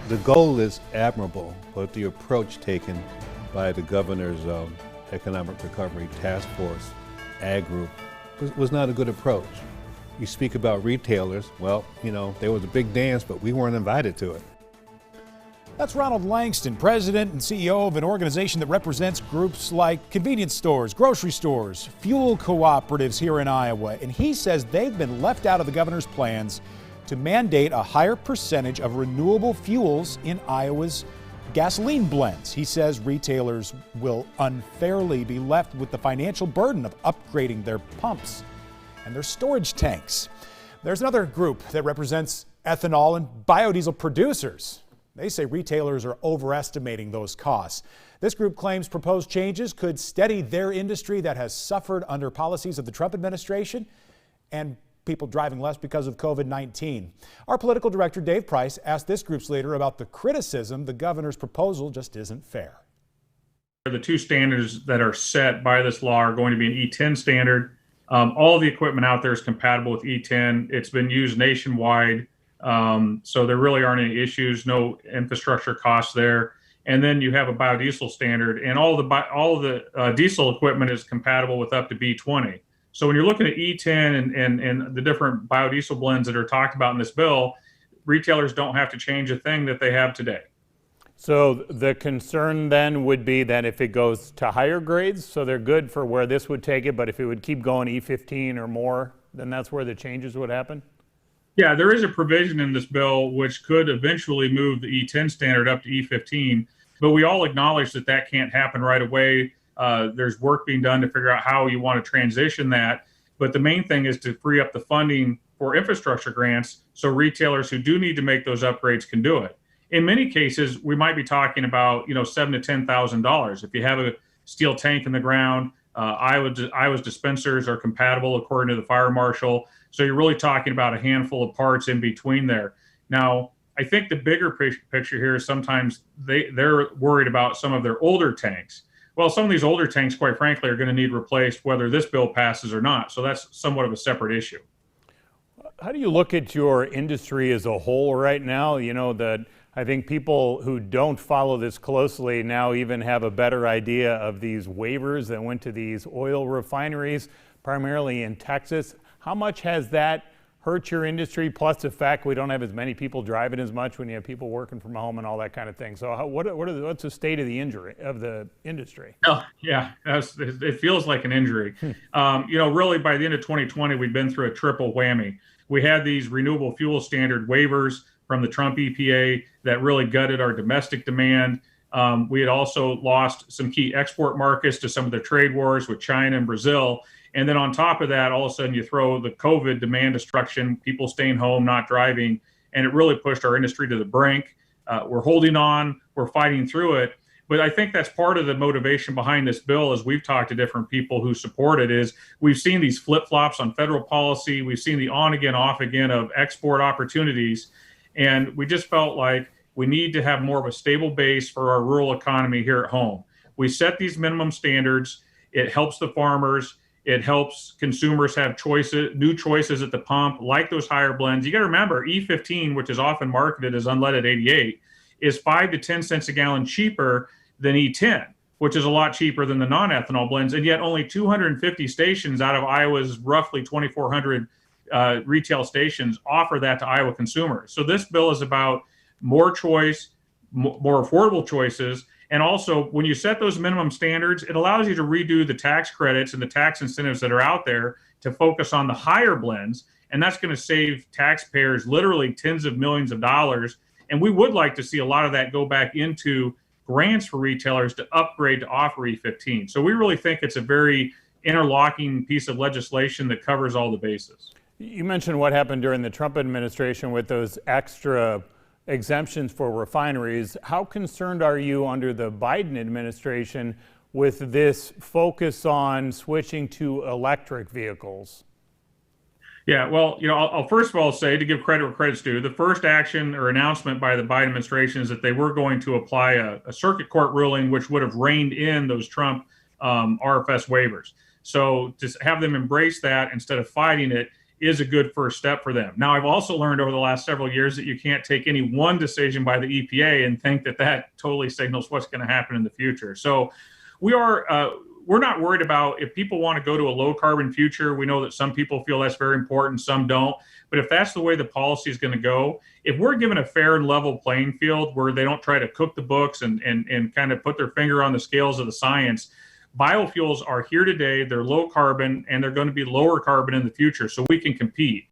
The goal is admirable, but the approach taken by the governor's Economic Recovery Task Force, Ag Group, was not a good approach. You speak about retailers, well, there was a big dance, but we weren't invited to it. That's Ronald Langston, president and CEO of an organization that represents groups like convenience stores, grocery stores, fuel cooperatives here in Iowa. And he says they've been left out of the governor's plans to mandate a higher percentage of renewable fuels in Iowa's gasoline blends. He says retailers will unfairly be left with the financial burden of upgrading their pumps and their storage tanks. There's another group that represents ethanol and biodiesel producers. They say retailers are overestimating those costs. This group claims proposed changes could steady their industry that has suffered under policies of the Trump administration and people driving less because of COVID-19. Our political director, Dave Price, asked this group's leader about the criticism the governor's proposal just isn't fair. The two standards that are set by this law are going to be an E10 standard. All the equipment out there is compatible with E10. It's been used nationwide. So there really aren't any issues, no infrastructure costs there. And then you have a biodiesel standard, and all the diesel equipment is compatible with up to B20. So when you're looking at E10 and the different biodiesel blends that are talked about in this bill, retailers don't have to change a thing that they have today. So the concern then would be that if it goes to higher grades, so they're good for where this would take it, but if it would keep going E15 or more, then that's where the changes would happen? Yeah, there is a provision in this bill which could eventually move the E10 standard up to E15, but we all acknowledge that that can't happen right away. There's work being done to figure out how you want to transition that. But the main thing is to free up the funding for infrastructure grants so retailers who do need to make those upgrades can do it. In many cases, we might be talking about, $7,000 to $10,000. If you have a steel tank in the ground, Iowa's dispensers are compatible according to the fire marshal. So you're really talking about a handful of parts in between there. Now, I think the bigger picture here is sometimes they're worried about some of their older tanks. Well, some of these older tanks, quite frankly, are going to need replaced whether this bill passes or not. So that's somewhat of a separate issue. How do you look at your industry as a whole right now? That I think people who don't follow this closely now even have a better idea of these waivers that went to these oil refineries, primarily in Texas. How much has that hurt your industry? Plus the fact we don't have as many people driving as much when you have people working from home and all that kind of thing. So what's the state of the industry? Oh, yeah, it feels like an injury. Really by the end of 2020, we've been through a triple whammy. We had these renewable fuel standard waivers from the Trump EPA that really gutted our domestic demand. We had also lost some key export markets to some of the trade wars with China and Brazil. And then on top of that, all of a sudden you throw the COVID demand destruction, people staying home, not driving, and it really pushed our industry to the brink. We're holding on, we're fighting through it. But I think that's part of the motivation behind this bill, as we've talked to different people who support it, is we've seen these flip-flops on federal policy. We've seen the on again, off again of export opportunities. And we just felt like we need to have more of a stable base for our rural economy here at home. We set these minimum standards. It helps the farmers. It helps consumers have new choices at the pump, like those higher blends. You got to remember, E15, which is often marketed as unleaded 88, is 5 to 10 cents a gallon cheaper than E10, which is a lot cheaper than the non-ethanol blends. And yet only 250 stations out of Iowa's roughly 2,400 retail stations offer that to Iowa consumers. So this bill is about more choice, more affordable choices. And also, when you set those minimum standards, it allows you to redo the tax credits and the tax incentives that are out there to focus on the higher blends. And that's going to save taxpayers literally tens of millions of dollars. And we would like to see a lot of that go back into grants for retailers to upgrade to offer E15. So we really think it's a very interlocking piece of legislation that covers all the bases. You mentioned what happened during the Trump administration with those extra exemptions for refineries. How concerned are you under the Biden administration with this focus on switching to electric vehicles? Yeah, well, I'll first of all say, to give credit where credit's due, the first action or announcement by the Biden administration is that they were going to apply a circuit court ruling which would have reined in those Trump RFS waivers. So to have them embrace that instead of fighting it is a good first step for them. Now, I've also learned over the last several years that you can't take any one decision by the EPA and think that that totally signals what's going to happen in the future. So we're not worried about if people want to go to a low carbon future. We know that some people feel that's very important, some don't. But if that's the way the policy is going to go, if we're given a fair and level playing field where they don't try to cook the books and kind of put their finger on the scales of the science, biofuels are here today, they're low carbon, and they're going to be lower carbon in the future, so we can compete.